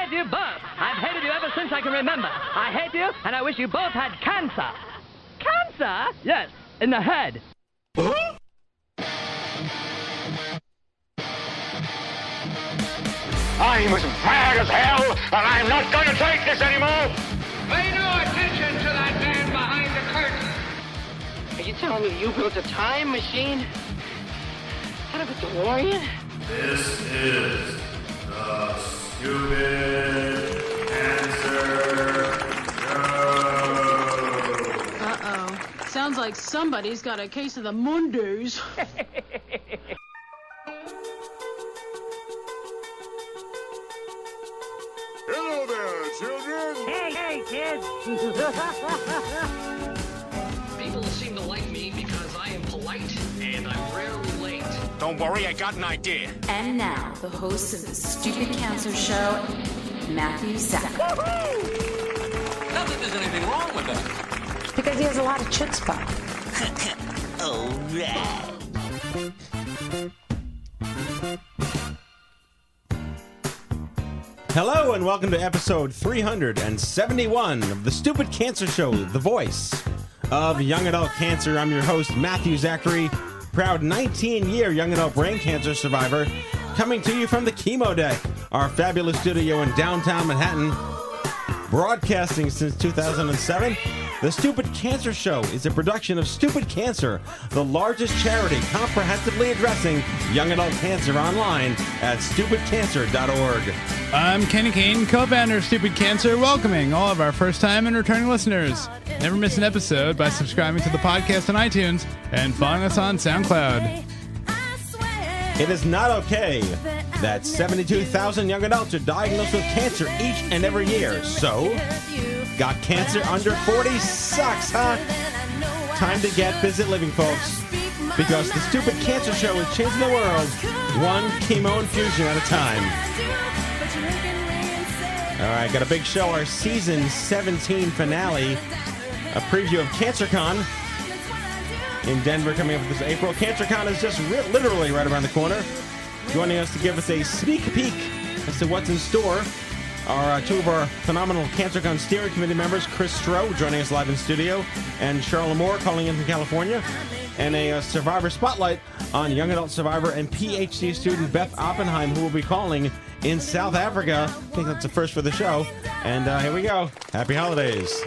hate you both. I've hated you ever since I can remember. I hate you, and I wish you both had cancer. Cancer? Yes, in the head. I'm as mad as hell, and I'm not going to take this anymore! Pay no attention to that man behind the curtain! Are you telling me you built a time machine? Out of a DeLorean? This is the Stupid Cancer Show. Uh-oh. Sounds like somebody's got a case of the Mondays. Hello there, children. Hey, kids. People seem to like me because I am polite and I'm rarely late. Don't worry, I got an idea. And now, the host of the Stupid Cancer Show, Matthew Zach. Not that there's anything wrong with that. Because he has a lot of chutzpah. Hello and welcome to episode 371 of the Stupid Cancer Show, the voice of young adult cancer. I'm your host, Matthew Zachary, proud 19-year young adult brain cancer survivor, coming to you from the Chemo Deck, our fabulous studio in downtown Manhattan. Broadcasting since 2007, the Stupid Cancer Show is a production of Stupid Cancer, the largest charity comprehensively addressing young adult cancer online at stupidcancer.org. I'm Kenny Kane, co-founder of Stupid Cancer, welcoming all of our first-time and returning listeners. Never miss an episode by subscribing to the podcast on iTunes and following us on SoundCloud. It is not okay that 72,000 young adults are diagnosed with cancer each and every year. So, got cancer under 40 sucks, huh? Time to get busy living, folks. Because the Stupid Cancer Show is changing the world one chemo infusion at a time. All right, got a big show, our season 17 finale, a preview of CancerCon in Denver coming up this April. CancerCon is just literally right around the corner. Joining us to give us a sneak peek as to what's in store are two of our phenomenal CancerCon steering committee members, Chris Stroh, joining us live in studio, and Sharla Moore calling in from California, and a survivor spotlight on young adult survivor and PhD student Beth Oppenheim, who will be calling in South Africa. I think that's the first for the show. And here we go. Happy holidays.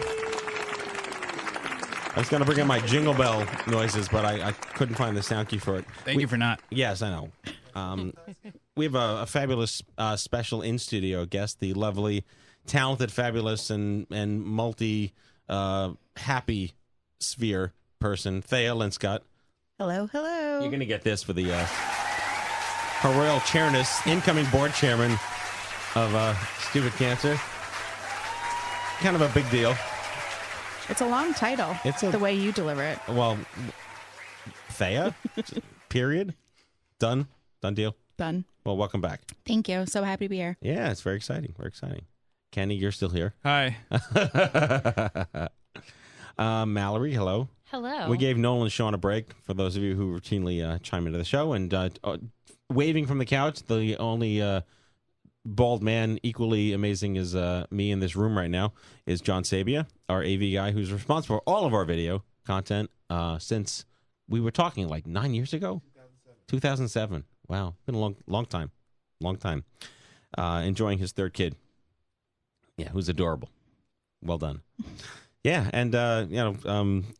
I was going to bring in my jingle bell noises, but I couldn't find the sound key for it. Thank you for not. Yes, I know. We have a fabulous special in-studio guest, the lovely, talented, fabulous, and multi-happy sphere person, Thea Linscott. Hello, hello. You're going to get this for the her royal chairness, incoming board chairman of Stupid Cancer. Kind of a big deal. It's a long title. It's the way you deliver it. Well, Thea, period. Done deal. Done. Well, welcome back. Thank you. So happy to be here. Yeah, it's very exciting. Very exciting. Kenny, you're still here. Hi. Mallory, hello. Hello. We gave Nolan and Sean a break, for those of you who routinely chime into the show. And waving from the couch, the only bald man equally amazing as me in this room right now is John Sabia, our AV guy who's responsible for all of our video content since we were talking like 9 years ago? 2007. Wow. Been a long time. Long time. Enjoying his third kid. Yeah, who's adorable. Well done. Yeah, and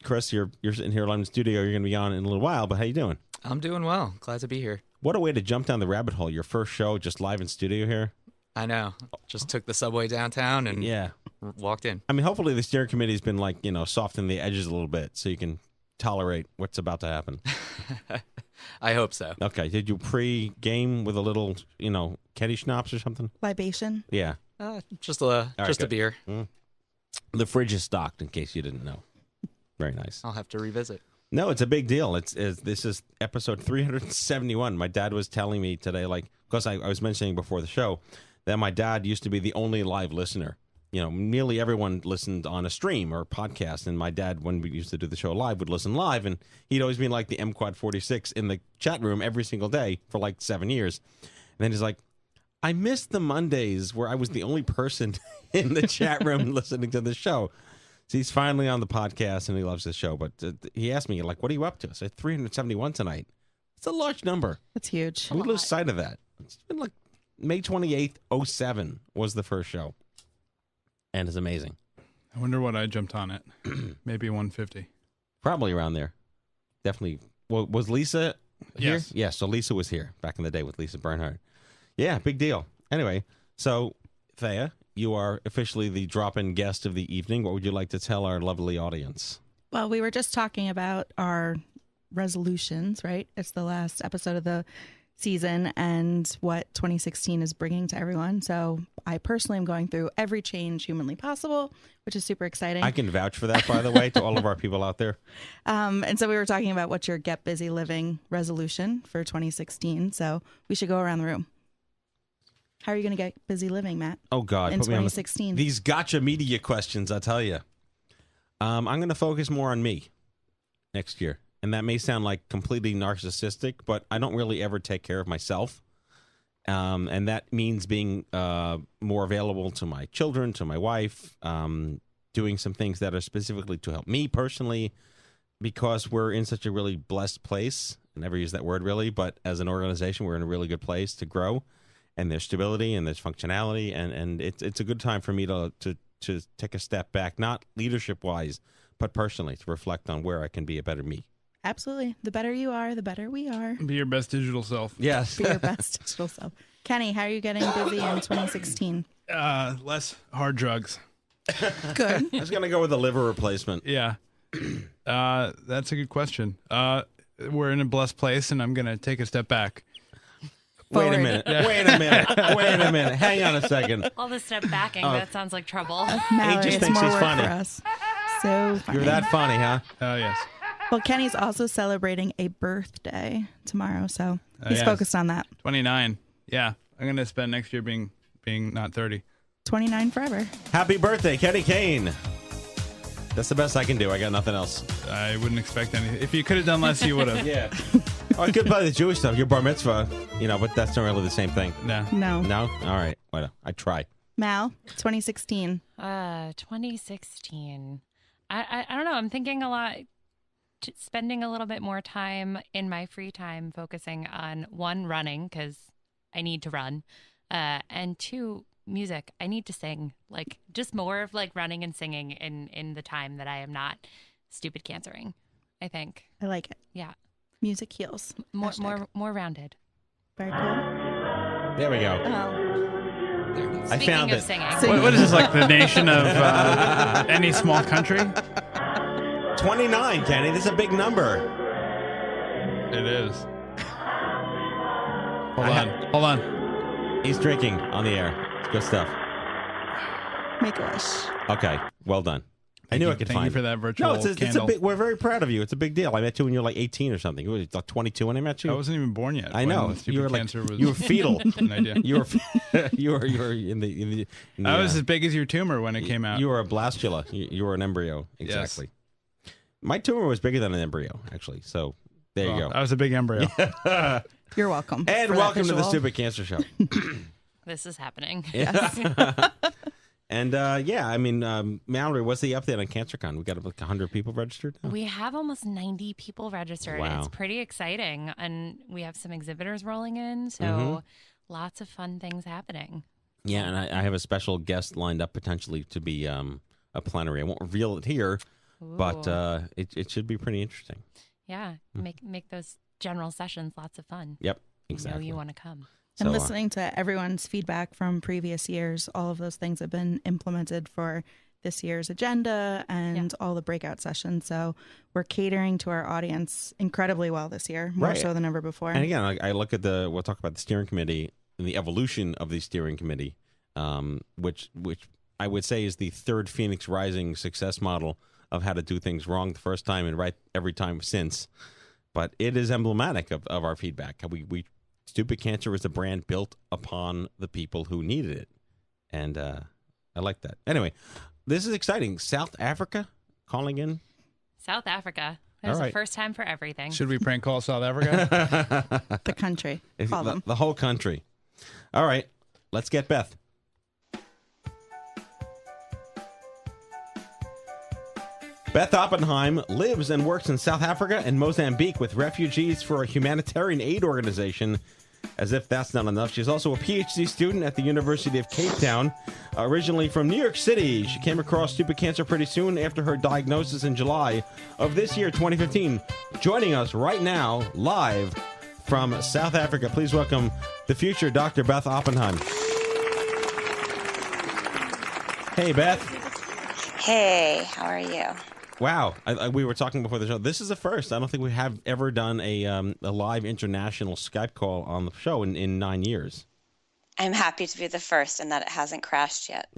Chris, you're sitting here live in the studio. You're going to be on in a little while, but how you doing? I'm doing well. Glad to be here. What a way to jump down the rabbit hole. Your first show just live in studio here. I know. Just took the subway downtown and walked in. I mean, hopefully the steering committee's been softening the edges a little bit so you can tolerate what's about to happen. I hope so. Okay. Did you pre-game with a little, Ketty schnapps or something? Libation? Yeah. Just a beer. Mm. The fridge is stocked, in case you didn't know. Very nice. I'll have to revisit. No, it's a big deal. This is episode 371. My dad was telling me today, because I was mentioning before the show, that my dad used to be the only live listener. Nearly everyone listened on a stream or podcast, and my dad, when we used to do the show live, would listen live, and he'd always been like the MQuad 46 in the chat room every single day for 7 years. And then he's like, I missed the Mondays where I was the only person in the chat room listening to the show. So he's finally on the podcast and he loves the show. But he asked me, like, what are you up to? I said 371 tonight. It's a large number. That's huge. We lose sight of that. It's been like May 28th, 07 was the first show. And it's amazing. I wonder what I jumped on it. Maybe 150. Probably around there. Definitely. Well, was Lisa here? Yes. Yeah, so Lisa was here back in the day with Lisa Bernhardt. Yeah, big deal. Anyway, so Thea, you are officially the drop-in guest of the evening. What would you like to tell our lovely audience? Well, we were just talking about our resolutions, right? It's the last episode of the season and what 2016 is bringing to everyone. So I personally am going through every change humanly possible, which is super exciting. I can vouch for that, by the way, to all of our people out there. And so we were talking about what's your get busy living resolution for 2016. So we should go around the room. How are you going to get busy living, Matt? Oh, God. In put me on 2016. These gotcha media questions, I tell you. I'm going to focus more on me next year. And that may sound like completely narcissistic, but I don't really ever take care of myself. And that means being more available to my children, to my wife, doing some things that are specifically to help me personally, because we're in such a really blessed place. I never use that word really, but as an organization, we're in a really good place to grow. And there's stability and there's functionality. And it's a good time for me to take a step back, not leadership-wise, but personally, to reflect on where I can be a better me. Absolutely. The better you are, the better we are. Be your best digital self. Yes. Be your best digital self. Kenny, how are you getting busy in 2016? Less hard drugs. Good. I was going to go with a liver replacement. Yeah. That's a good question. We're in a blessed place, and I'm going to take a step back. Wait a minute. Wait a minute. Hang on a second. All this step backing, that sounds like trouble. Mallory, just it's thinks more she's work funny. for us. So funny. You're that funny, huh? Oh, yes. Well, Kenny's also celebrating a birthday tomorrow, so he's yes. focused on that. 29. Yeah. I'm going to spend next year being not 30. 29 forever. Happy birthday, Kenny Kane. That's the best I can do. I got nothing else. I wouldn't expect any. If you could have done less, you would have. Yeah. Oh, I could play the Jewish stuff. Your bar mitzvah, but that's not really the same thing. No. No? All right. Well, I try. Mal, 2016. 2016. I don't know. I'm thinking a lot, spending a little bit more time in my free time focusing on, one, running, because I need to run, and two, music. I need to sing, like just more of like running and singing in the time that I am not stupid cancering, I think. I like it. Yeah. Music heals. More rounded. Very cool. There we go. Oh. I found it. Singing. What is this, like the nation of any small country? 29, Kenny. This is a big number. It is. Hold on. He's drinking on the air. It's good stuff. Make a wish. Okay. Well done. I knew I could Thank find you for that virtual No, it's a candle. big. We're very proud of you. It's a big deal. I met you when you were like 18 or something. You were like 22 when I met you. I wasn't even born yet. I know. when stupid You were like cancer was you were fetal. an idea. You were in the I was as big as your tumor when it came out. You were a blastula. You were an embryo. Exactly. Yes. My tumor was bigger than an embryo, actually. So there you go. I was a big embryo. You're welcome. And welcome to the Stupid Cancer Show. This is happening. Yes. And Mallory, what's the update on CancerCon? We got like 100 people registered now? We have almost 90 people registered. Wow. It's pretty exciting. And we have some exhibitors rolling in. So lots of fun things happening. Yeah, and I have a special guest lined up potentially to be a plenary. I won't reveal it here, but it should be pretty interesting. Yeah, make those general sessions lots of fun. Yep, exactly. You know you want to come. And listening to everyone's feedback from previous years, all of those things have been implemented for this year's agenda and all the breakout sessions. So we're catering to our audience incredibly well this year, more so than ever before. And again, I look at we'll talk about the steering committee and the evolution of the steering committee, which I would say is the third Phoenix Rising success model of how to do things wrong the first time and right every time since. But it is emblematic of our feedback. We Stupid Cancer is a brand built upon the people who needed it. And I like that. Anyway, this is exciting. South Africa calling in. South Africa. There's a first time for everything. Should we prank call South Africa? The country. Call them. The whole country. All right. Let's get Beth. Beth Oppenheim lives and works in South Africa and Mozambique with refugees for a humanitarian aid organization. As if that's not enough, she's also a PhD student at the University of Cape Town. Originally from New York City, she came across stupid cancer pretty soon after her diagnosis in July of this year, 2015. Joining us right now, live from South Africa, please welcome the future Dr. Beth Oppenheim. Hey, Beth. Hey, how are you? Wow, we were talking before the show. This is the first. I don't think we have ever done a live international Skype call on the show in 9 years. I'm happy to be the first and that it hasn't crashed yet.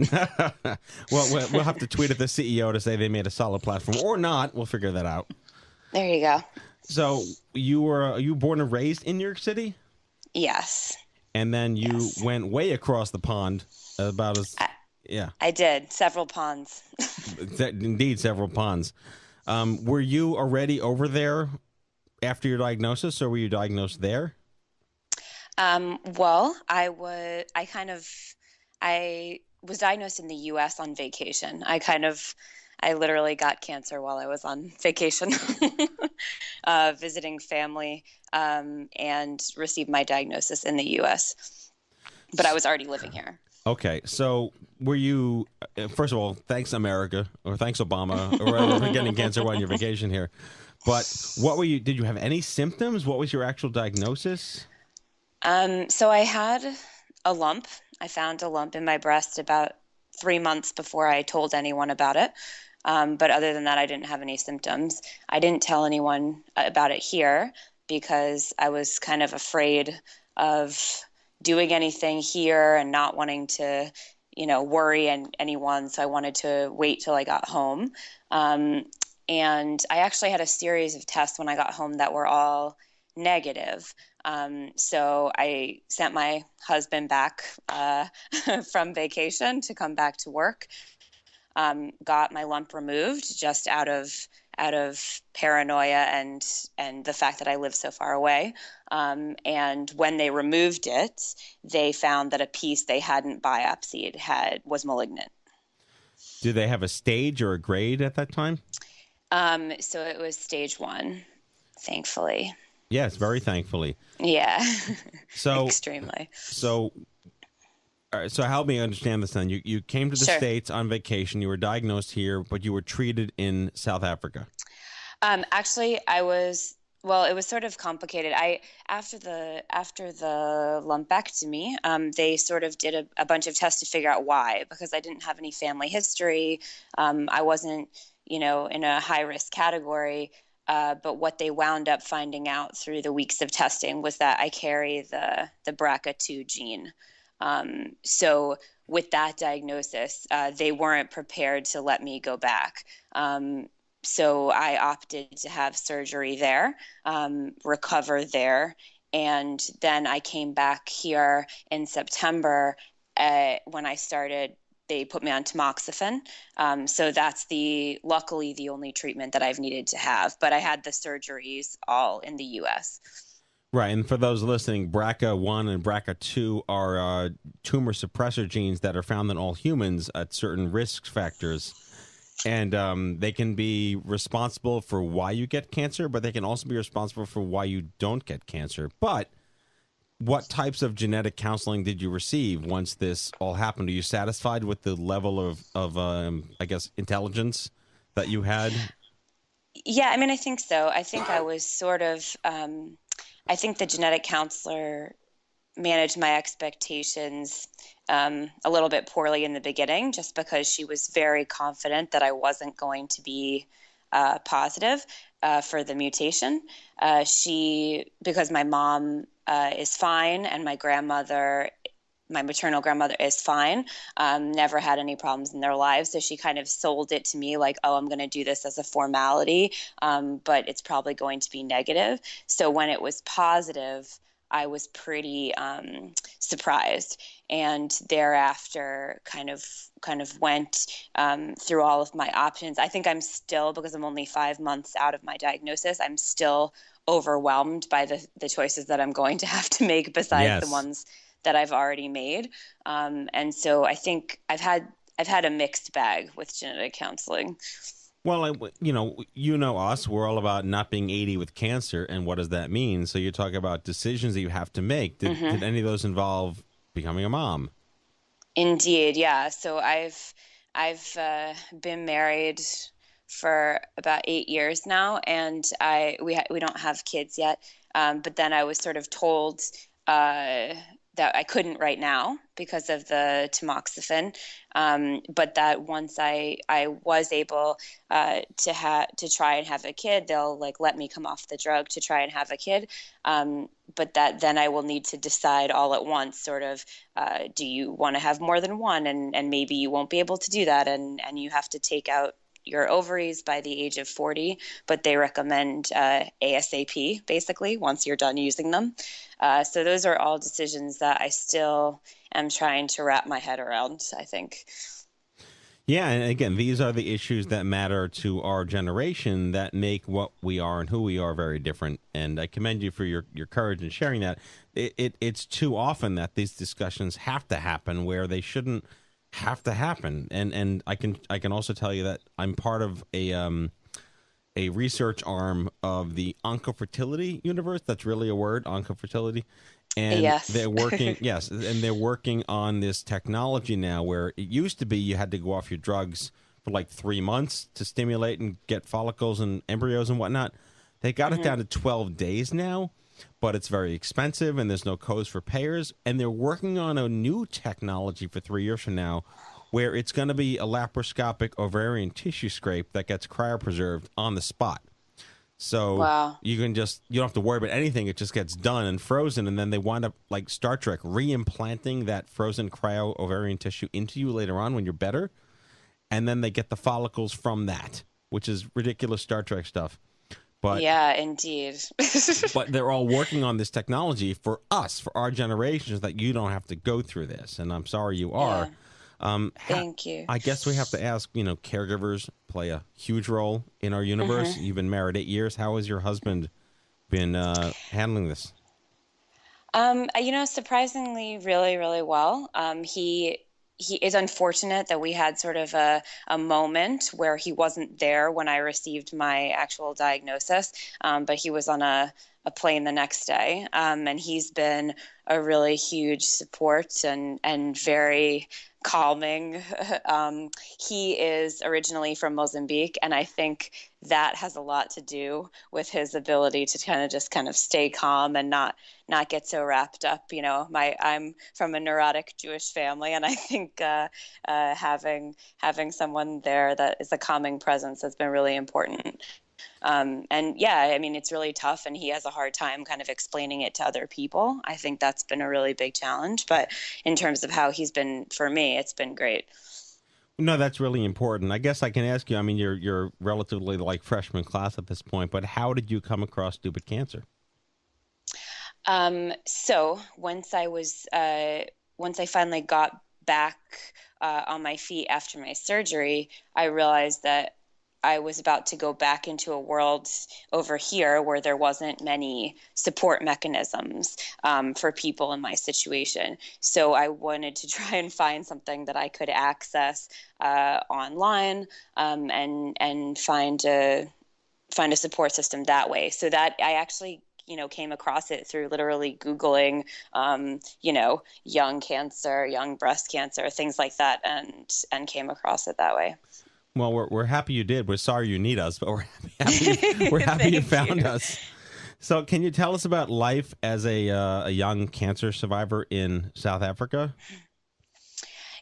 Well, we'll have to tweet at the CEO to say they made a solid platform, or not. We'll figure that out. There you go. So you were born and raised in New York City? Yes. And then you went way across the pond, about as... Yeah, I did. Several ponds. Indeed, several ponds. Were you already over there after your diagnosis, or were you diagnosed there? Well, I was diagnosed in the U.S. on vacation. I literally got cancer while I was on vacation, visiting family, and received my diagnosis in the U.S. But I was already living here. Okay, so were you, first of all, thanks America, or thanks Obama, or for getting cancer while on your vacation here. But did you have any symptoms? What was your actual diagnosis? So I had a lump. I found a lump in my breast about 3 months before I told anyone about it. But other than that, I didn't have any symptoms. I didn't tell anyone about it here because I was kind of afraid of doing anything here and not wanting to, worry anyone. So I wanted to wait till I got home. And I actually had a series of tests when I got home that were all negative. So I sent my husband back from vacation to come back to work. Got my lump removed just out of paranoia and the fact that I live so far away. And when they removed it, they found that a piece they hadn't biopsied was malignant. Do they have a stage or a grade at that time? So it was stage 1, thankfully. Yes, very thankfully. Yeah. So extremely. So help me understand this then. You came to the States on vacation. You were diagnosed here, but you were treated in South Africa. Actually, it was sort of complicated. After the lumpectomy, they sort of did a bunch of tests to figure out why, because I didn't have any family history. I wasn't, in a high risk category. But what they wound up finding out through the weeks of testing was that I carry the BRCA2 gene. So with that diagnosis, they weren't prepared to let me go back. So I opted to have surgery there, recover there. And then I came back here in September when they put me on tamoxifen. So that's luckily the only treatment that I've needed to have. But I had the surgeries all in the U.S. Right, and for those listening, BRCA1 and BRCA2 are tumor suppressor genes that are found in all humans at certain risk factors. And they can be responsible for why you get cancer, but they can also be responsible for why you don't get cancer. But what types of genetic counseling did you receive once this all happened? Are you satisfied with the level of I guess, intelligence that you had? Yeah, I think so. I think I was sort of... I think the genetic counselor managed my expectations a little bit poorly in the beginning, just because she was very confident that I wasn't going to be positive for the mutation. Because my mom is fine and my maternal grandmother is fine, never had any problems in their lives. So she kind of sold it to me like, oh, I'm going to do this as a formality, but it's probably going to be negative. So when it was positive, I was pretty surprised, and thereafter kind of went through all of my options. I think I'm still, because I'm only 5 months out of my diagnosis, I'm still overwhelmed by the choices that I'm going to have to make besides the ones that I've already made. And so I think I've had a mixed bag with genetic counseling. Well, you know us. We're all about not being 80 with cancer, and what does that mean? So you're talking about decisions that you have to make. Did any of those involve becoming a mom? Indeed, yeah. So I've been married for about 8 years now, and we don't have kids yet. But then I was sort of told that I couldn't right now because of the tamoxifen. But that once I was able to try and have a kid, they'll like let me come off the drug to try and have a kid. But that then I will need to decide all at once, sort of, do you want to have more than one? And maybe you won't be able to do that. And you have to take out your ovaries by the age of 40, but they recommend ASAP, basically, once you're done using them. So those are all decisions that I still am trying to wrap my head around, I think. Yeah, and again, these are the issues that matter to our generation that make what we are and who we are very different. And I commend you for your courage in sharing that. It's too often that these discussions have to happen where they shouldn't have to happen. And I can also tell you that I'm part of a research arm of the oncofertility universe. That's really a word, oncofertility. And yes. they're working, yes, and they're working on this technology now where it used to be you had to go off your drugs for like 3 months to stimulate and get follicles and embryos and whatnot. They got it down to 12 days now, but it's very expensive and there's no codes for payers. And they're working on a new technology for 3 years from now where it's going to be a laparoscopic ovarian tissue scrape that gets cryopreserved on the spot. So wow. you don't have to worry about anything. It just gets done and frozen. And then they wind up like Star Trek re-implanting that frozen cryo ovarian tissue into you later on when you're better. And then they get the follicles from that, which is ridiculous Star Trek stuff. But yeah, indeed. but they're all working on this technology for us, for our generations, that you don't have to go through this. And I'm sorry you are. Yeah. Thank you. I guess we have to ask, caregivers play a huge role in our universe. You've been married 8 years. How has your husband been handling this? Surprisingly, really, really well. He is unfortunate that we had sort of a moment where he wasn't there when I received my actual diagnosis, but he was on a plane the next day. And he's been a really huge support and very calming. He is originally from Mozambique, and I think that has a lot to do with his ability to kind of stay calm and not get so wrapped up. I'm from a neurotic Jewish family, and I think having someone there that is a calming presence has been really important. And yeah, I mean, it's really tough, and he has a hard time kind of explaining it to other people. I think that's been a really big challenge, but in terms of how he's been for me, it's been great. No, that's really important. I guess I can ask you, I mean, you're relatively like freshman class at this point, but how did you come across stupid cancer? So once I finally got back on my feet after my surgery, I realized that I was about to go back into a world over here where there wasn't many support mechanisms for people in my situation. So I wanted to try and find something that I could access online and find a support system that way. So that I actually came across it through literally Googling, young cancer, young breast cancer, things like that, and came across it that way. Well, we're happy you did. We're sorry you need us, but we're happy you found us. So can you tell us about life as a young cancer survivor in South Africa?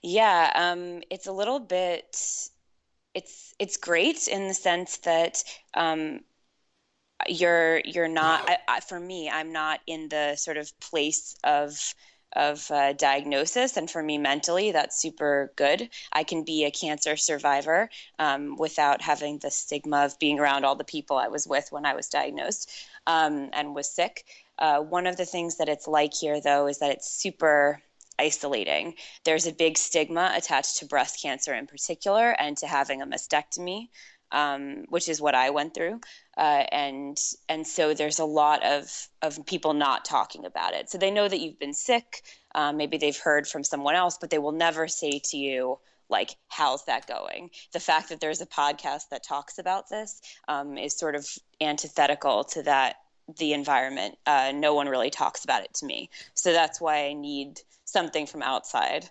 Yeah, it's a little bit, it's great in the sense that you're not, for me, I'm not in the sort of place of diagnosis. And for me mentally, that's super good. I can be a cancer survivor without having the stigma of being around all the people I was with when I was diagnosed and was sick. One of the things that it's like here, though, is that it's super isolating. There's a big stigma attached to breast cancer in particular and to having a mastectomy, which is what I went through. And so there's a lot of people not talking about it. So they know that you've been sick, Maybe they've heard from someone else, but they will never say to you, like, how's that going? The fact that there's a podcast that talks about this is sort of antithetical to that, the environment. No one really talks about it to me. So that's why I need something from outside.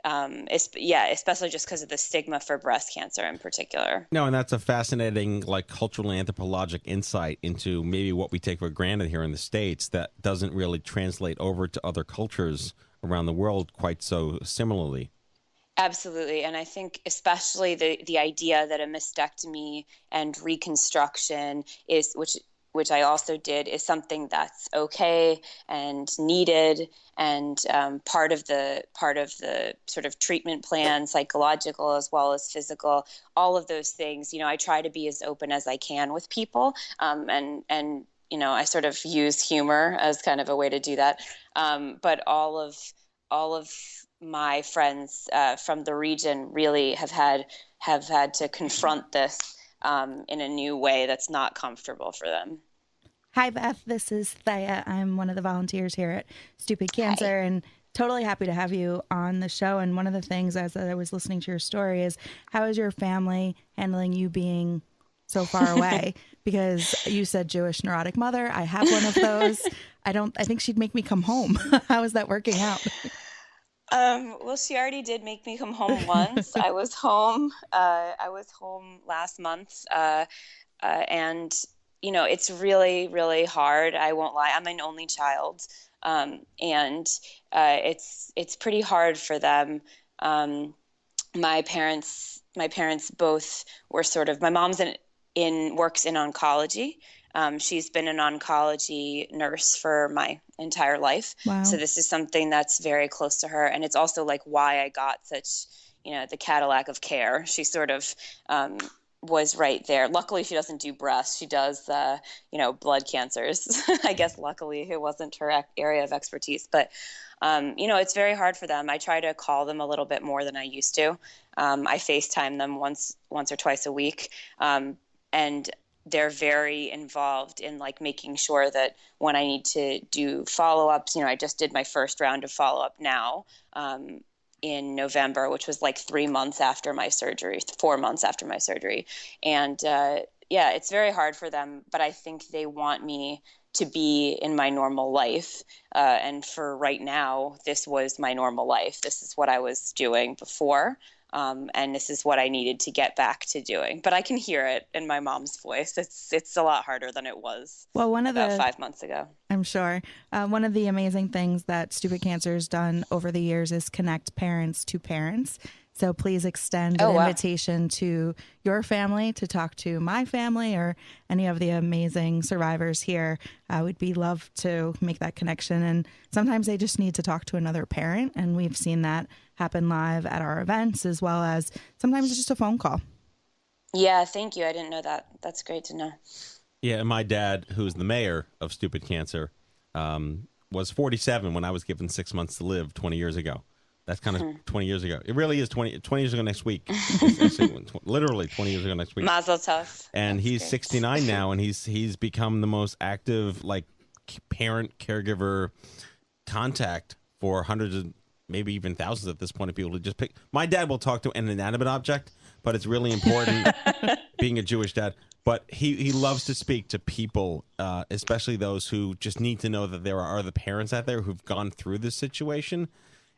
Especially just because of the stigma for breast cancer in particular. No, and that's a fascinating, like, cultural anthropologic insight into maybe what we take for granted here in the States that doesn't really translate over to other cultures around the world quite so similarly. Absolutely. And I think especially the idea that a mastectomy and reconstruction is, which I also did, is something that's okay and needed and part of the sort of treatment plan, psychological as well as physical, all of those things. You know, I try to be as open as I can with people, and you know, I sort of use humor as kind of a way to do that. But all of my friends from the region really have had to confront this in a new way that's not comfortable for them. Hi, Beth. This is Thea. I'm one of the volunteers here at Stupid Cancer, and totally happy to have you on the show. And one of the things, as I was listening to your story, is how is your family handling you being so far away? Because you said Jewish neurotic mother. I have one of those. I think she'd make me come home. How is that working out? Well, she already did make me come home once. I was home last month, and you know, it's really, really hard. I won't lie. I'm an only child, and it's pretty hard for them. My parents both were sort of. My mom's works in oncology. She's been an oncology nurse for my entire life. Wow. So this is something that's very close to her. And it's also like why I got such, you know, the Cadillac of care. She sort of was right there. Luckily, she doesn't do breast. She does, you know, blood cancers. I guess luckily it wasn't her area of expertise. But, you know, it's very hard for them. I try to call them a little bit more than I used to. I FaceTime them once or twice a week. And they're very involved in like making sure that when I need to do follow-ups, you know, I just did my first round of follow-up now in November, which was like 4 months after my surgery. And yeah, it's very hard for them, but I think they want me to be in my normal life. And for right now, this was my normal life. This is what I was doing before. And this is what I needed to get back to doing. But I can hear it in my mom's voice. It's a lot harder than it was about 5 months ago. I'm sure. One of the amazing things that Stupid Cancer has done over the years is connect parents to parents. So please extend an invitation to your family to talk to my family or any of the amazing survivors here. We'd love to make that connection. And sometimes they just need to talk to another parent. And we've seen that happen live at our events, as well as sometimes it's just a phone call. Yeah, thank you. I didn't know that. That's great to know. Yeah, and my dad, who's the mayor of Stupid Cancer, was 47 when I was given 6 months to live 20 years ago. That's kind of 20 years ago. It really is 20 years ago next week. Literally 20 years ago next week. Mazel tov. And he's 69 now, and he's become the most active, like, parent caregiver contact for hundreds of, maybe even thousands at this point of people to just pick. My dad will talk to an inanimate object, but it's really important being a Jewish dad. But he loves to speak to people, especially those who just need to know that there are other parents out there who've gone through this situation.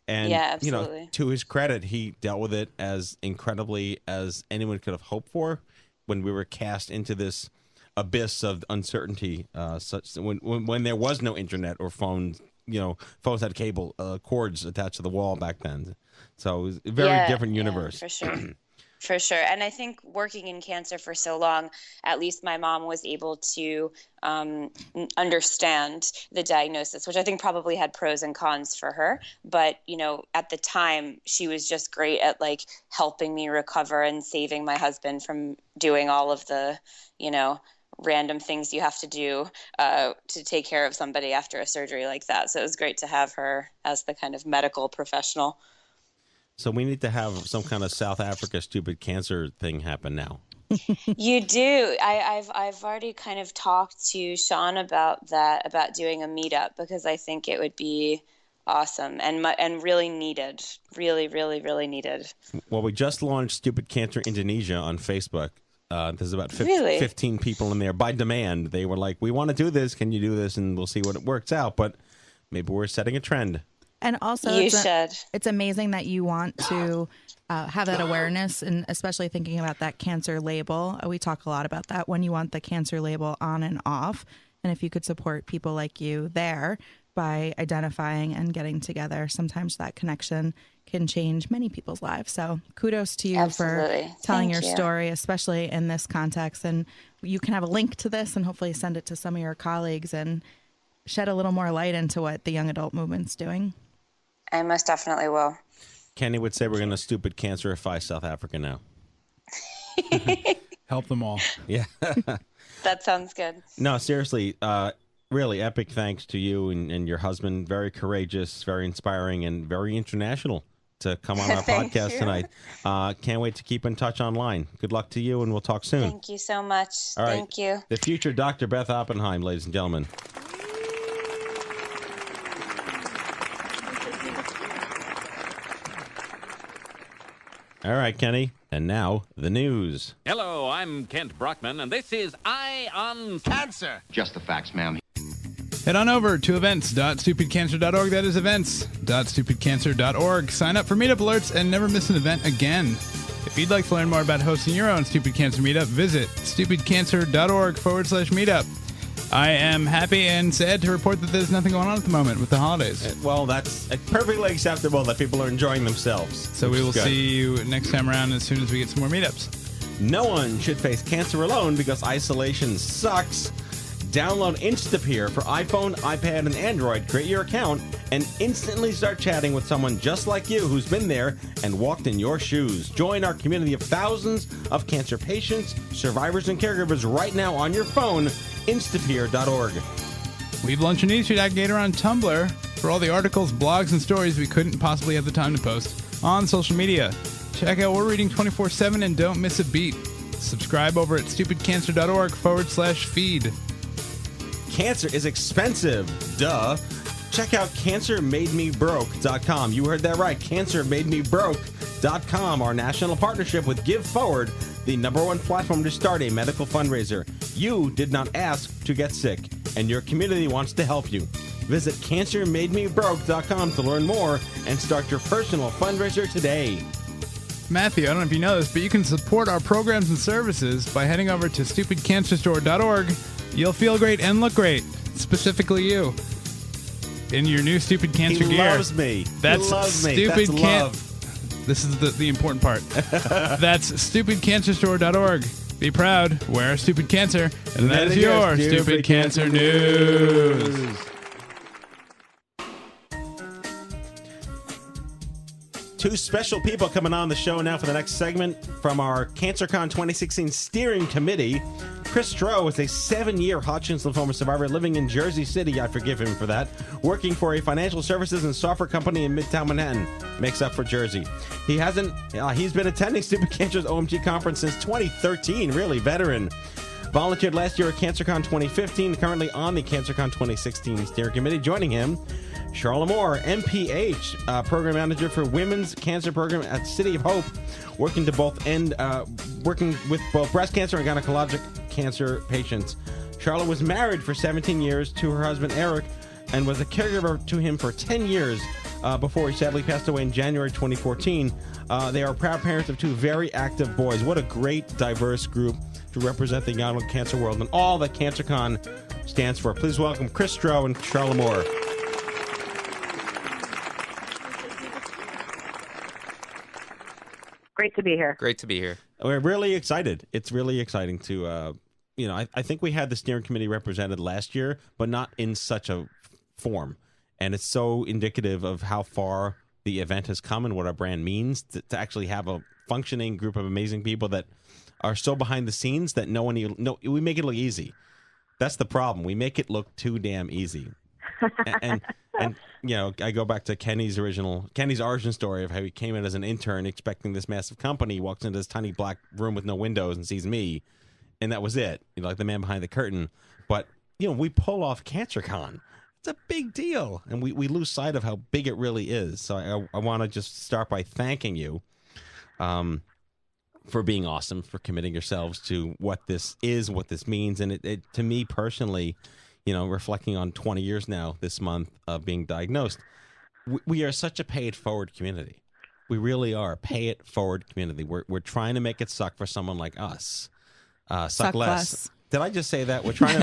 And, yeah, you know, to his credit, he dealt with it as incredibly as anyone could have hoped for when we were cast into this abyss of uncertainty, such when there was no internet or phones. You know, phones had cable cords attached to the wall back then. So it was a very different universe. Yeah, for sure. For sure. And I think working in cancer for so long, at least my mom was able to understand the diagnosis, which I think probably had pros and cons for her. But, you know, at the time, she was just great at like helping me recover and saving my husband from doing all of the, you know, random things you have to do to take care of somebody after a surgery like that. So it was great to have her as the kind of medical professional. So we need to have some kind of South Africa Stupid Cancer thing happen now. You do. I've already kind of talked to Sean about that, about doing a meetup, because I think it would be awesome and really needed. Really, really, really needed. Well, we just launched Stupid Cancer Indonesia on Facebook. There's about 15 people in there by demand. They were like, we want to do this. Can you do this? And we'll see what it works out. But maybe we're setting a trend. And also, it's amazing that you want to have that awareness, and especially thinking about that cancer label. We talk a lot about that, when you want the cancer label on and off. And if you could support people like you there by identifying and getting together, sometimes that connection can change many people's lives. So kudos to you for telling your story, especially in this context. And you can have a link to this and hopefully send it to some of your colleagues and shed a little more light into what the young adult movement's doing. I most definitely will. Kenny would say we're going to stupid cancerify South Africa now. Help them all. Yeah. That sounds good. No, seriously, really epic thanks to you and your husband. Very courageous, very inspiring, and very international to come on our podcast tonight. Can't wait to keep in touch online. Good luck to you, and we'll talk soon. Thank you so much. All right. Thank you. The future Dr. Beth Oppenheim, ladies and gentlemen. All right, Kenny. And now, the news. Hello, I'm Kent Brockman, and this is Eye on Cancer. Just the facts, ma'am. Head on over to events.stupidcancer.org. That is events.stupidcancer.org. Sign up for meetup alerts and never miss an event again. If you'd like to learn more about hosting your own Stupid Cancer meetup, visit stupidcancer.org/meetup. I am happy and sad to report that there's nothing going on at the moment with the holidays. Well, that's perfectly acceptable that people are enjoying themselves. So we will see you next time around as soon as we get some more meetups. No one should face cancer alone because isolation sucks. Download Instapeer for iPhone, iPad, and Android. Create your account and instantly start chatting with someone just like you who's been there and walked in your shoes. Join our community of thousands of cancer patients, survivors, and caregivers right now on your phone. Instapeer.org. We've launched an issue aggregator on Tumblr for all the articles, blogs, and stories we couldn't possibly have the time to post on social media. Check out We're Reading 24/7 and don't miss a beat. Subscribe over at stupidcancer.org/feed. Cancer is expensive. Duh. Check out CancerMadeMeBroke.com. You heard that right. CancerMadeMeBroke.com, our national partnership with Give Forward, the #1 platform to start a medical fundraiser. You did not ask to get sick, and your community wants to help you. Visit CancerMadeMeBroke.com to learn more and start your personal fundraiser today. Matthew, I don't know if you know this, but you can support our programs and services by heading over to stupidcancerstore.org. You'll feel great and look great, specifically you, in your new Stupid Cancer gear. He loves me. That's he loves me. Stupid That's love. This is the important part. That's stupidcancerstore.org. Be proud, wear Stupid Cancer, and that is your Stupid Cancer News. Two special people coming on the show now for the next segment from our CancerCon 2016 steering committee. Chris Stroh is a 7-year Hodgkin's lymphoma survivor living in Jersey City. I forgive him for that. Working for a financial services and software company in Midtown Manhattan. Makes up for Jersey. He's been attending Stupid Cancer's OMG conference since 2013. Really veteran. Volunteered last year at CancerCon 2015. Currently on the CancerCon 2016 steering committee. Joining him, Sharla Moore, MPH, program manager for Women's Cancer Program at City of Hope, working with both breast cancer and gynecologic cancer patients. Sharla was married for 17 years to her husband Eric and was a caregiver to him for 10 years before he sadly passed away in January 2014. They are proud parents of 2 very active boys. What a great, diverse group to represent the young cancer world and all that CancerCon stands for. Please welcome Chris Stroh and Sharla Moore. Great to be here. Great to be here. We're really excited. It's really exciting to, I think we had the steering committee represented last year, but not in such a form. And it's so indicative of how far the event has come and what our brand means to actually have a functioning group of amazing people that are so behind the scenes that we make it look easy. That's the problem. We make it look too damn easy. and I go back to Kenny's origin story of how he came in as an intern expecting this massive company. He walks into this tiny black room with no windows and sees me, and that was it. Like the man behind the curtain. But we pull off CancerCon. It's a big deal, and we lose sight of how big it really is. So I want to just start by thanking you for being awesome, for committing yourselves to what this is, what this means. And it to me personally, reflecting on 20 years now this month of being diagnosed, we are such a pay-it-forward community. We really are a pay-it-forward community. We're trying to make it suck for someone like us. Suck less. Did I just say that? We're trying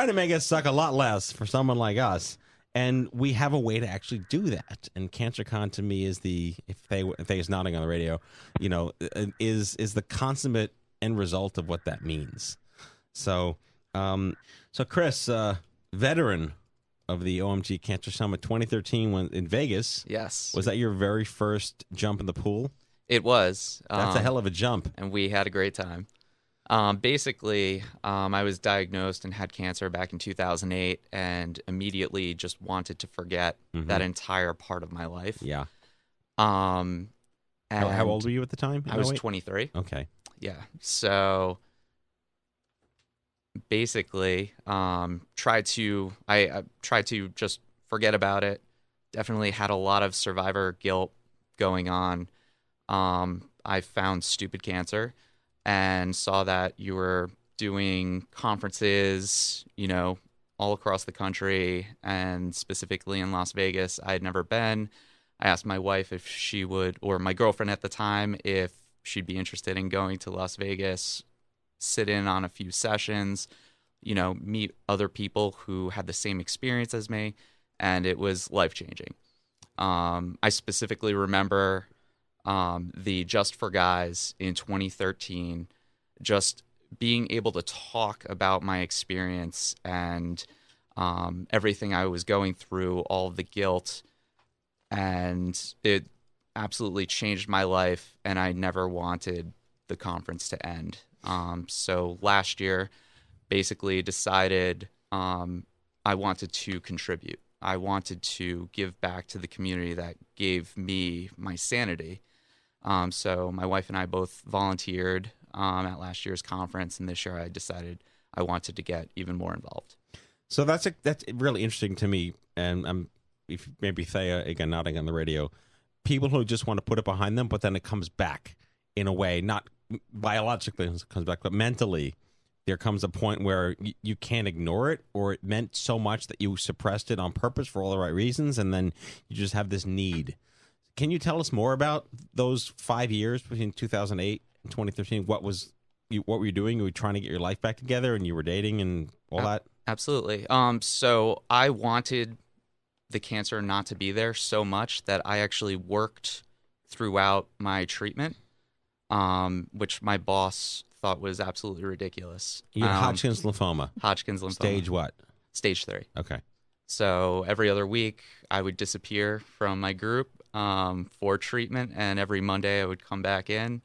to make it suck a lot less for someone like us, and we have a way to actually do that. And CancerCon to me is if they is nodding on the radio, is the consummate end result of what that means. So, Chris, veteran of the OMG Cancer Summit 2013 in Vegas. Yes. Was that your very first jump in the pool? It was. That's a hell of a jump. And we had a great time. Basically, I was diagnosed and had cancer back in 2008 and immediately just wanted to forget that entire part of my life. Yeah. And how old were you at the time? I was 23. Okay. Yeah. So basically, I tried to just forget about it. Definitely had a lot of survivor guilt going on. I found Stupid Cancer and saw that you were doing conferences, all across the country and specifically in Las Vegas. I had never been. I asked my wife if she would, or my girlfriend at the time, if she'd be interested in going to Las Vegas, sit in on a few sessions, meet other people who had the same experience as me, and it was life-changing. I specifically remember the Just for Guys in 2013, just being able to talk about my experience and everything I was going through, all of the guilt, and it absolutely changed my life, and I never wanted the conference to end. So last year, basically decided I wanted to contribute. I wanted to give back to the community that gave me my sanity. So my wife and I both volunteered at last year's conference, and this year I decided I wanted to get even more involved. So that's really interesting to me, and if maybe Thea again nodding on the radio, people who just want to put it behind them, but then it comes back in a way, not biologically it comes back, but mentally. There comes a point where you can't ignore it, or it meant so much that you suppressed it on purpose for all the right reasons, and then you just have this need. Can you tell us more about those 5 years between 2008 and 2013? What were you doing? You were trying to get your life back together, and you were dating and all that? Absolutely. So I wanted the cancer not to be there so much that I actually worked throughout my treatment, which my boss thought was absolutely ridiculous. You had Hodgkin's lymphoma. Hodgkin's lymphoma. Stage what? Stage 3. Okay. So every other week, I would disappear from my group for treatment, and every Monday I would come back in,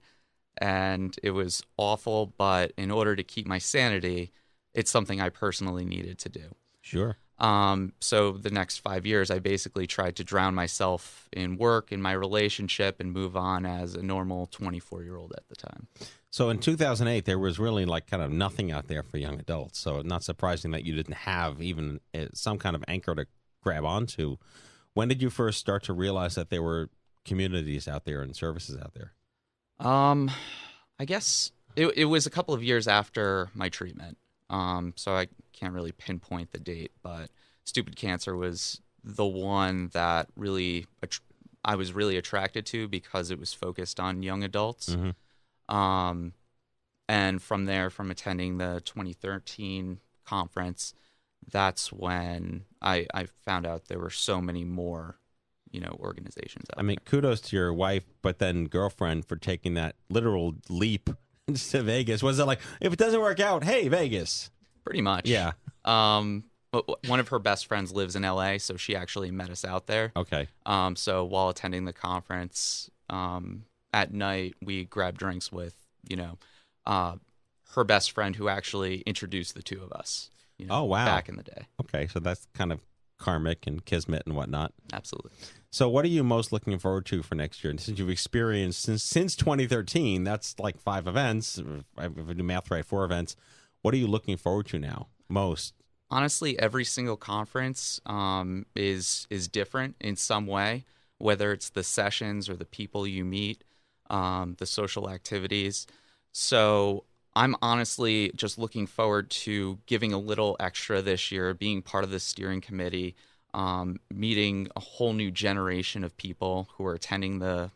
and it was awful. But in order to keep my sanity, it's something I personally needed to do. Sure. So the next 5 years, I basically tried to drown myself in work, in my relationship, and move on as a normal 24-year-old at the time. So in 2008, there was really kind of nothing out there for young adults. So not surprising that you didn't have even some kind of anchor to grab onto. When did you first start to realize that there were communities out there and services out there? I guess it was a couple of years after my treatment. So I can't really pinpoint the date, but Stupid Cancer was the one that really I was really attracted to because it was focused on young adults. Mm-hmm. And from there, from attending the 2013 conference, that's when I found out there were so many more, organizations out there. I mean, kudos to your wife, but then girlfriend for taking that literal leap to Vegas. Was it like, if it doesn't work out, hey, Vegas? Pretty much. Yeah. One of her best friends lives in LA, so she actually met us out there. Okay. So while attending the conference, at night, we grabbed drinks with, her best friend who actually introduced the two of us. Oh, wow. Back in the day. Okay, so that's kind of karmic and kismet and whatnot. Absolutely. So what are you most looking forward to for next year? And since you've experienced, since 2013, that's like 5 events. If I do math right, 4 events. What are you looking forward to now most Honestly, every single conference is different in some way, whether it's the sessions or the people you meet, the social activities. So I'm honestly just looking forward to giving a little extra this year, being part of the steering committee, meeting a whole new generation of people who are attending the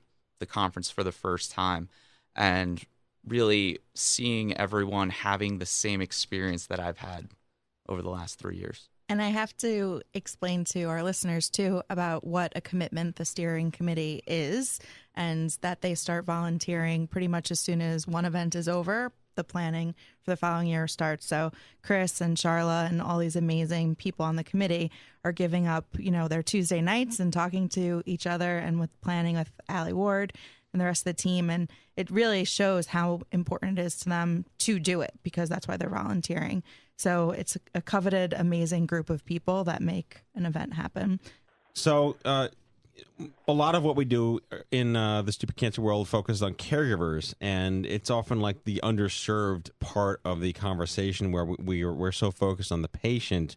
conference for the first time, and really seeing everyone having the same experience that I've had over the last 3 years. And I have to explain to our listeners, too, about what a commitment the steering committee is, and that they start volunteering pretty much as soon as one event is over. The planning for the following year starts. So Chris and Sharla and all these amazing people on the committee are giving up, their Tuesday nights and talking to each other and with planning with Allie Ward and the rest of the team. And it really shows how important it is to them to do it, because that's why they're volunteering. So it's a coveted, amazing group of people that make an event happen. So a lot of what we do in the Stupid Cancer world focuses on caregivers, and it's often like the underserved part of the conversation where we're so focused on the patient.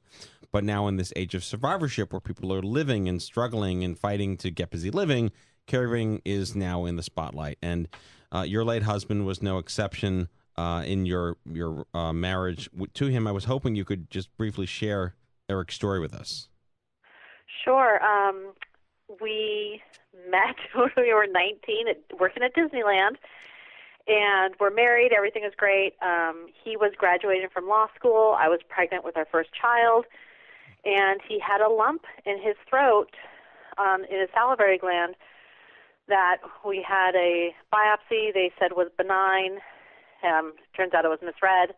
But now in this age of survivorship where people are living and struggling and fighting to get busy living, caregiving is now in the spotlight. And your late husband was no exception in your marriage to him. I was hoping you could just briefly share Eric's story with us. Sure. We met when we were 19, working at Disneyland, and we're married. Everything is great. He was graduating from law school. I was pregnant with our first child, and he had a lump in his throat, in his salivary gland, that we had a biopsy. They said was benign. Turns out it was misread,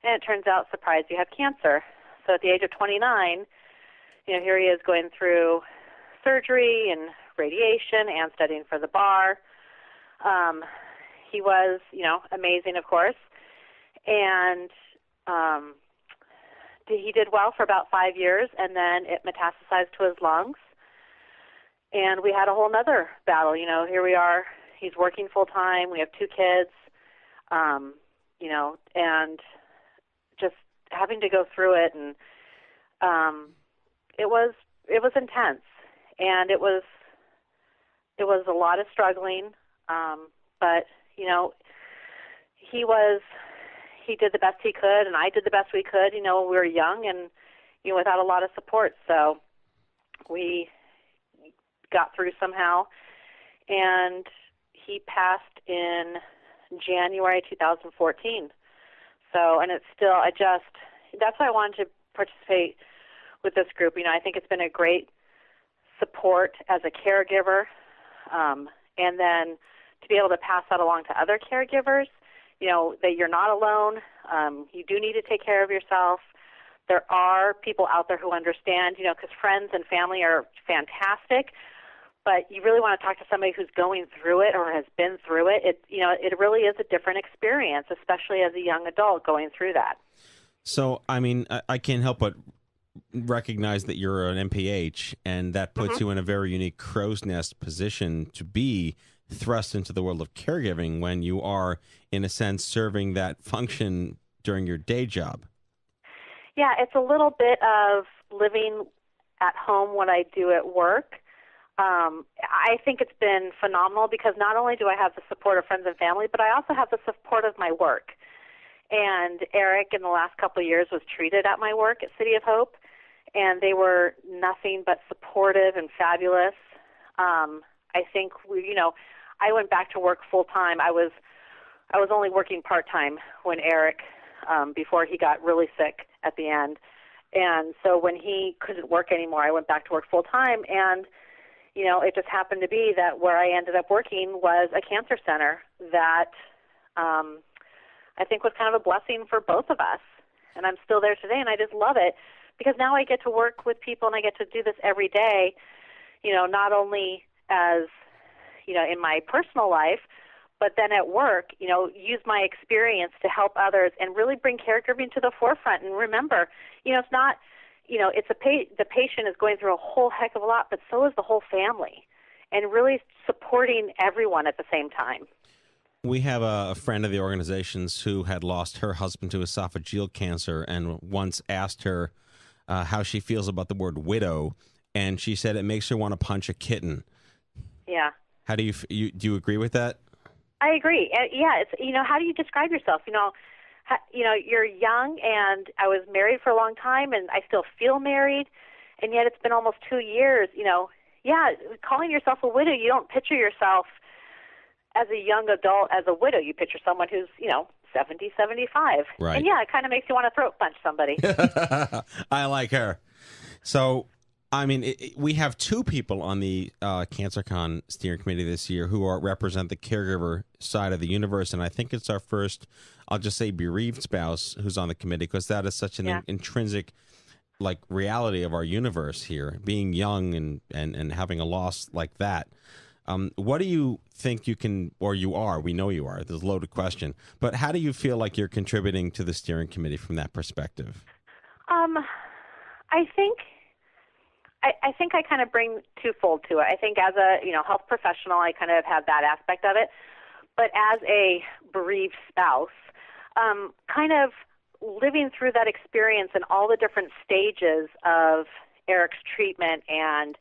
and it turns out, surprise, you have cancer. So at the age of 29, here he is going through surgery and radiation and studying for the bar. He was, amazing, of course. And he did well for about 5 years, and then it metastasized to his lungs. And we had a whole nother battle. Here we are. He's working full time. We have 2 kids, and just having to go through it. And it was intense. And it was a lot of struggling, but he did the best he could, and I did the best we could. We were young and without a lot of support, so we got through somehow. And he passed in January 2014. So, and it's still, that's why I wanted to participate with this group. I think it's been a great support as a caregiver, and then to be able to pass that along to other caregivers, that you're not alone. You do need to take care of yourself. There are people out there who understand, because friends and family are fantastic, but you really want to talk to somebody who's going through it or has been through it. It really is a different experience, especially as a young adult going through that. So, I can't help but recognize that you're an MPH, and that puts you in a very unique crow's nest position to be thrust into the world of caregiving when you are, in a sense, serving that function during your day job. Yeah, it's a little bit of living at home what I do at work. I think it's been phenomenal because not only do I have the support of friends and family, but I also have the support of my work. And Eric, in the last couple of years, was treated at my work at City of Hope, and they were nothing but supportive and fabulous. I think I went back to work full time. I was only working part time when Eric, before he got really sick at the end, and so when he couldn't work anymore, I went back to work full time. And it just happened to be that where I ended up working was a cancer center that I think was kind of a blessing for both of us. And I'm still there today, and I just love it because now I get to work with people and I get to do this every day, not only as, in my personal life, but then at work, use my experience to help others and really bring caregiving to the forefront. And remember, it's not, it's the patient is going through a whole heck of a lot, but so is the whole family, and really supporting everyone at the same time. We have a friend of the organization's who had lost her husband to esophageal cancer and once asked her how she feels about the word widow, and she said it makes her want to punch a kitten. Yeah. How do do you agree with that? I agree. Yeah, it's how do you describe yourself? You're young, and I was married for a long time, and I still feel married, and yet it's been almost 2 years. Yeah, calling yourself a widow, you don't picture yourself as a young adult as a widow. You picture someone who's 70, 75. Right. And yeah, it kind of makes you want to throat punch somebody. I like her. So, I mean, we have 2 people on the CancerCon steering committee this year who represent the caregiver side of the universe, and I think it's our first, I'll just say, bereaved spouse who's on the committee, because that is such an intrinsic, reality of our universe here, being young and having a loss like that. What do you think you can, or you are? We know you are. There's a loaded question, but how do you feel like you're contributing to the steering committee from that perspective? I think I kind of bring twofold to it. I think as a health professional, I kind of have that aspect of it, but as a bereaved spouse, kind of living through that experience and all the different stages of Eric's treatment and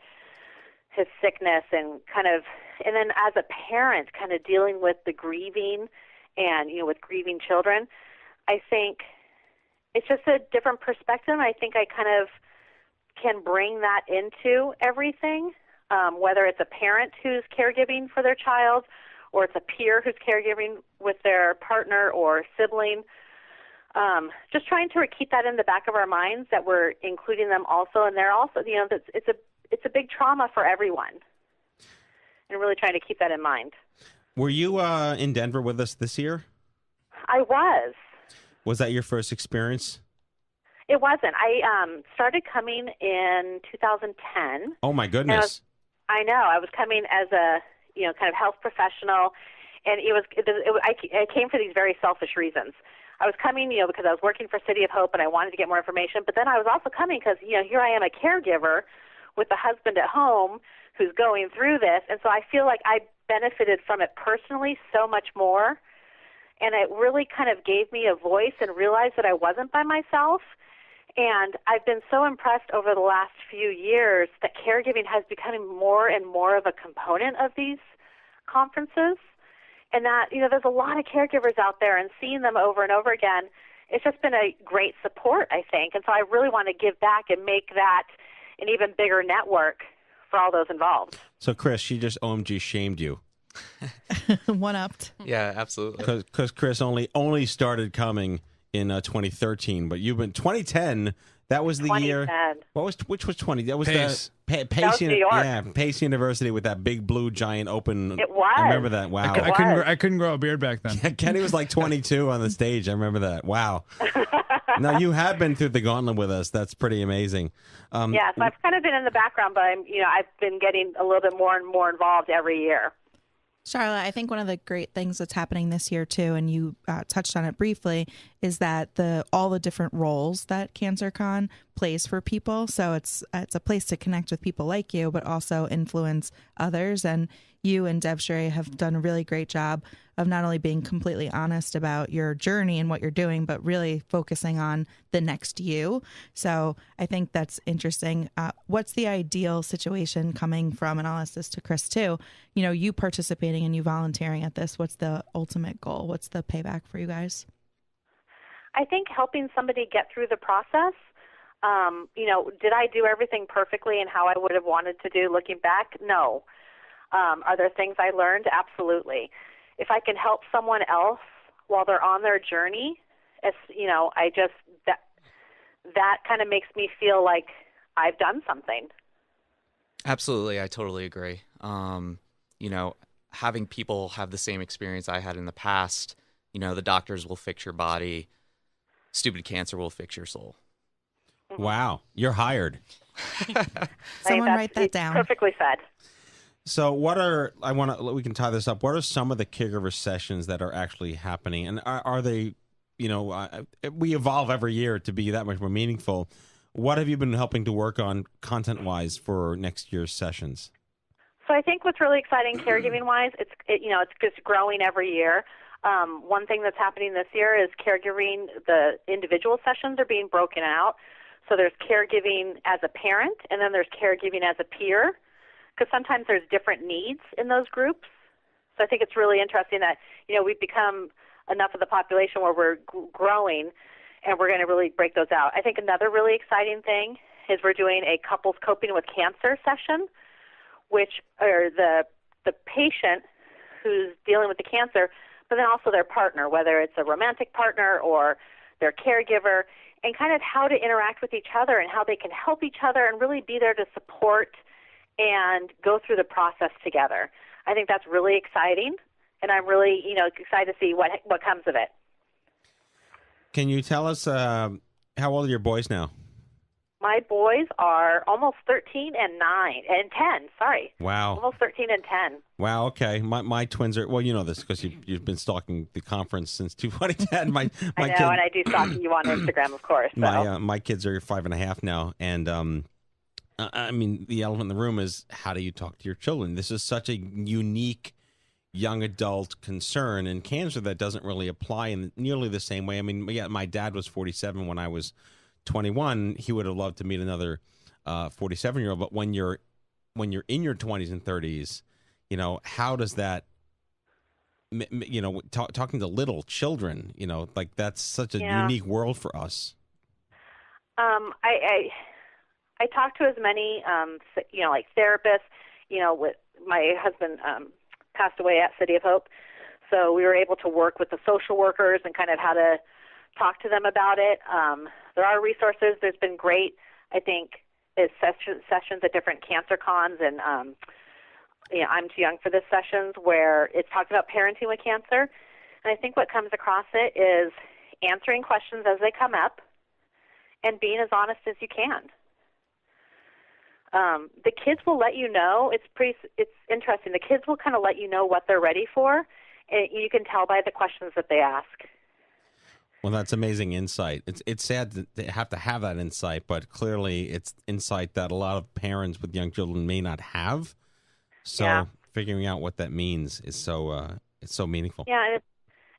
his sickness, and then as a parent, kind of dealing with the grieving and with grieving children, I think it's just a different perspective. I think I kind of can bring that into everything, whether it's a parent who's caregiving for their child, or it's a peer who's caregiving with their partner or sibling. Just trying to keep that in the back of our minds, that we're including them also, and they're also, it's a big trauma for everyone, and really trying to keep that in mind. Were you in Denver with us this year? I was. Was that your first experience? It wasn't. I started coming in 2010. Oh my goodness! I know. I was coming as a kind of health professional, and I came for these very selfish reasons. I was coming, because I was working for City of Hope, and I wanted to get more information. But then I was also coming because here I am, a caregiver with a husband at home who's going through this, and so I feel like I benefited from it personally so much more, and it really kind of gave me a voice and realized that I wasn't by myself. And I've been so impressed over the last few years that caregiving has become more and more of a component of these conferences, and that there's a lot of caregivers out there, and seeing them over and over again, it's just been a great support, I think. And so I really want to give back and make that an even bigger network for all those involved. So, Chris, she just OMG shamed you. One-upped. Yeah, absolutely. Because Chris only started coming in 2013, but you've been 2010. That was the year. Which was 20? That was Pace. Pace. That was New York. Yeah, Pace University with that big blue giant open. It was. I remember that. Wow. I couldn't grow a beard back then. Kenny was like 22 on the stage. I remember that. Wow. Now you have been through the gauntlet with us. That's pretty amazing. Yeah, so I've kind of been in the background, but I've been getting a little bit more and more involved every year. Sharla, I think one of the great things that's happening this year too, and you touched on it briefly, is that all the different roles that CancerCon plays for people. So it's a place to connect with people like you, but also influence others. And you and Deb Sherry have done a really great job of not only being completely honest about your journey and what you're doing, but really focusing on the next you. So I think that's interesting. What's the ideal situation coming from, and I'll ask this to Chris too, you participating and you volunteering at this, what's the ultimate goal? What's the payback for you guys? I think helping somebody get through the process. Did I do everything perfectly and how I would have wanted to do looking back? No. Are there things I learned? Absolutely. If I can help someone else while they're on their journey, that kind of makes me feel like I've done something. Absolutely, I totally agree. Having people have the same experience I had in the past, the doctors will fix your body, stupid cancer will fix your soul. Wow, you're hired. Someone write that down. Perfectly said. So we can tie this up. What are some of the caregiver sessions that are actually happening? And are they, we evolve every year to be that much more meaningful. What have you been helping to work on content-wise for next year's sessions? So I think what's really exciting caregiving-wise, it's just growing every year. One thing that's happening this year is caregiving, the individual sessions are being broken out. So there's caregiving as a parent, and then there's caregiving as a peer, because sometimes there's different needs in those groups. So I think it's really interesting that, we've become enough of the population where we're growing, and we're going to really break those out. I think another really exciting thing is we're doing a couples coping with cancer session, which are the patient who's dealing with the cancer, but then also their partner, whether it's a romantic partner or their caregiver, and kind of how to interact with each other and how they can help each other and really be there to support and go through the process together. I think that's really exciting, and I'm really, excited to see what comes of it. Can you tell us how old are your boys now? My boys are almost 13 and 10. Sorry. Wow. Almost 13 and 10. Wow. Okay. My twins are. Well, you know this because you've been stalking the conference since 2010. My I know, and I do stalk you on Instagram, of course. So. My kids are 5.5 now, and I mean, the elephant in the room is how do you talk to your children? This is such a unique young adult concern, and cancer that doesn't really apply in nearly the same way. I mean, yeah, my dad was 47 when I was 21. He would have loved to meet another 47-year-old, but when you're in your 20s and 30s, how does that, talking to little children, like that's such a unique world for us. I talk to as many, like therapists. With my husband passed away at City of Hope, so we were able to work with the social workers and kind of how to talk to them about it. There are resources. There's been great, I think, sessions at different CancerCons, and I'm Too Young for This sessions where it's talked about parenting with cancer. And I think what comes across it is answering questions as they come up and being as honest as you can. The kids will let you know. It's interesting. The kids will kind of let you know what they're ready for, and you can tell by the questions that they ask. Well, that's amazing insight. It's sad to have that insight, but clearly it's insight that a lot of parents with young children may not have. So figuring out what that means is it's so meaningful. Yeah,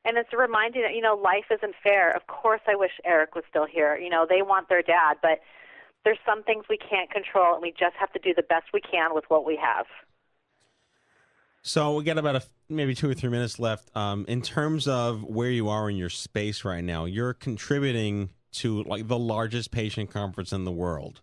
and it's a reminder that life isn't fair. Of course, I wish Eric was still here. They want their dad, but there's some things we can't control, and we just have to do the best we can with what we have. So we got about maybe 2 or 3 minutes left. In terms of where you are in your space right now, you're contributing to like the largest patient conference in the world.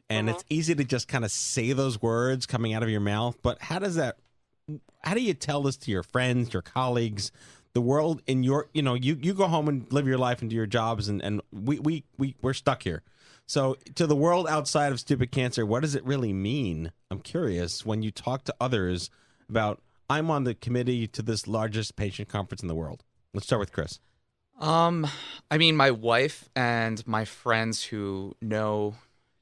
And it's easy to just kind of say those words coming out of your mouth. But how do you tell this to your friends, your colleagues, the world in your, you go home and live your life and do your jobs, and we're stuck here. So to the world outside of Stupid Cancer, what does it really mean? I'm curious when you talk to others about, I'm on the committee to this largest patient conference in the world. Let's start with Chris. I mean, my wife and my friends who know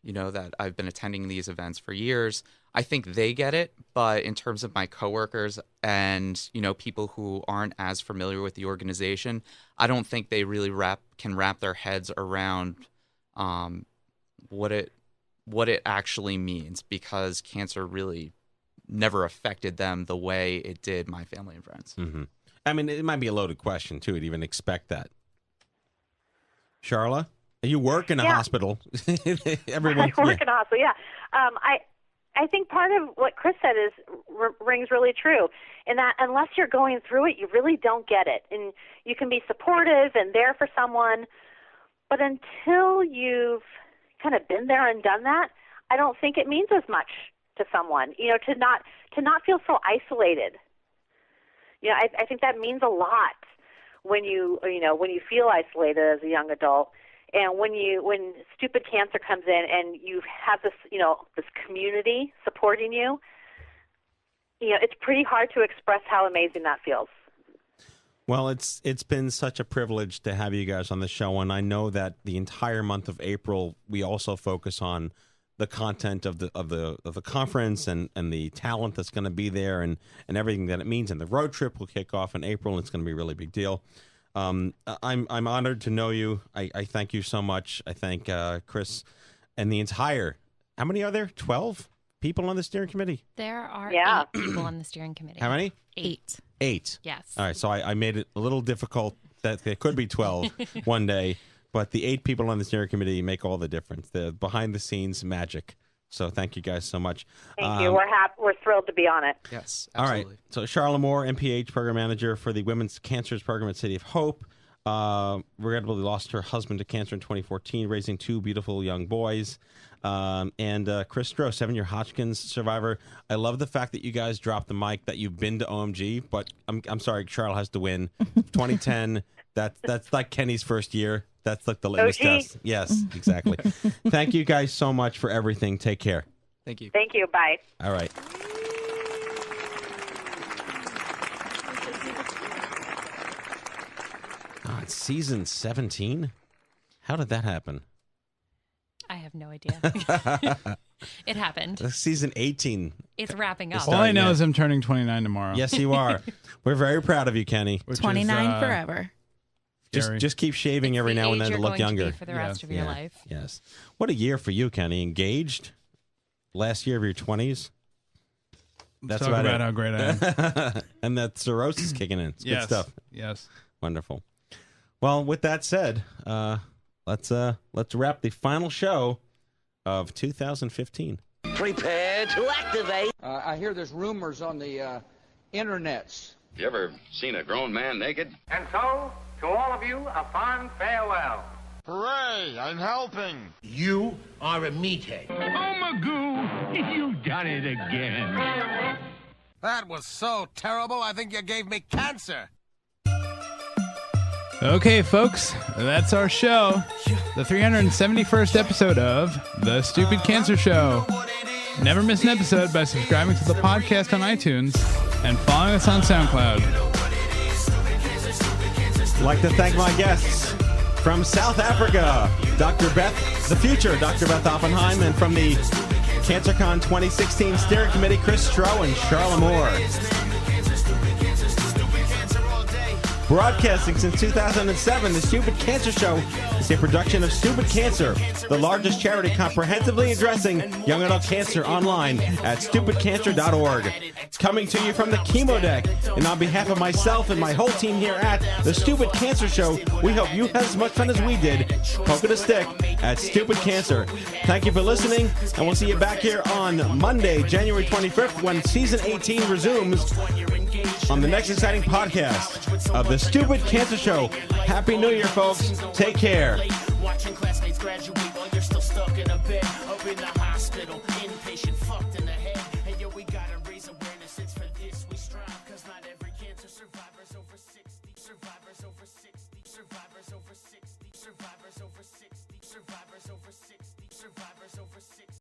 that I've been attending these events for years, I think they get it. But in terms of my coworkers and, people who aren't as familiar with the organization, I don't think they really can wrap their heads around what it actually means, because cancer really never affected them the way it did my family and friends. Mm-hmm. I mean, it might be a loaded question, too, to even expect that. Sharla, you work in a hospital. I work in a hospital, yeah. I think part of what Chris said rings really true, in that unless you're going through it, you really don't get it. And you can be supportive and there for someone, but until you've kind of been there and done that, I don't think it means as much to someone, to not feel so isolated. I think that means a lot when you feel isolated as a young adult, and when Stupid Cancer comes in and you have this, this community supporting you, it's pretty hard to express how amazing that feels. Well, it's been such a privilege to have you guys on the show, and I know that the entire month of April we also focus on the content of the conference and the talent that's going to be there and everything that it means. And the road trip will kick off in April, and it's going to be a really big deal. I'm honored to know you. I thank you so much. I thank Chris and the entire. How many are there? 12 people on the steering committee. There are 8 people on the steering committee. How many? 8. 8. Yes. All right. So I made it a little difficult that there could be 12 one day. but the 8 people on the steering committee make all the difference. The behind-the-scenes magic. So thank you guys so much. Thank you. We're thrilled to be on it. Yes, absolutely. All right. So Sharla Moore, MPH Program Manager for the Women's Cancers Program at City of Hope. Regrettably lost her husband to cancer in 2014, raising 2 beautiful young boys. And Chris Stroh, 7-year Hodgkin's survivor. I love the fact that you guys dropped the mic that you've been to OMG, but I'm sorry, Charles has to win. 2010, that's like Kenny's first year. That's like the litmus test. Yes, exactly. Thank you guys so much for everything. Take care. Thank you. Thank you. Bye. All right. Oh, it's season 17? How did that happen? I have no idea. It happened. Season 18. It's wrapping up. All I know is I'm turning 29 tomorrow. Yes, you are. We're very proud of you, Kenny. 29 forever. Just keep shaving every now and then to look younger. For the rest of your life. Yes. What a year for you, Kenny. Engaged. Last year of your 20s. That's Talk about it. how great I am. And that cirrhosis kicking in. It's good stuff. Yes. Wonderful. Well, with that said, let's wrap the final show of 2015. Prepare to activate. I hear there's rumors on the internets. You ever seen a grown man naked? And so, to all of you, a fond farewell. Hooray! I'm helping. You are a meathead. Oh, Magoo, you've done it again. That was so terrible, I think you gave me cancer. Okay, folks, that's our show. The 371st episode of The Stupid Cancer Show. Never miss an episode by subscribing to the podcast on iTunes and following us on SoundCloud. I'd like to thank my guests from South Africa, Dr. Beth, the future Dr. Beth Oppenheim, and from the CancerCon 2016 Steering Committee, Chris Stroh and Sharla Moore. Broadcasting since 2007, The Stupid Cancer Show is a production of Stupid Cancer, the largest charity comprehensively addressing young adult cancer online at stupidcancer.org. Coming to you from the chemo deck, and on behalf of myself and my whole team here at The Stupid Cancer Show, we hope you had as much fun as we did poking a stick at Stupid Cancer. Thank you for listening, and we'll see you back here on Monday, January 25th, when Season 18 resumes on the next exciting podcast of The Stupid Cancer Show. Happy New Year, folks. Take care. Watching classmates graduate while you're still stuck in a bed up in the hospital.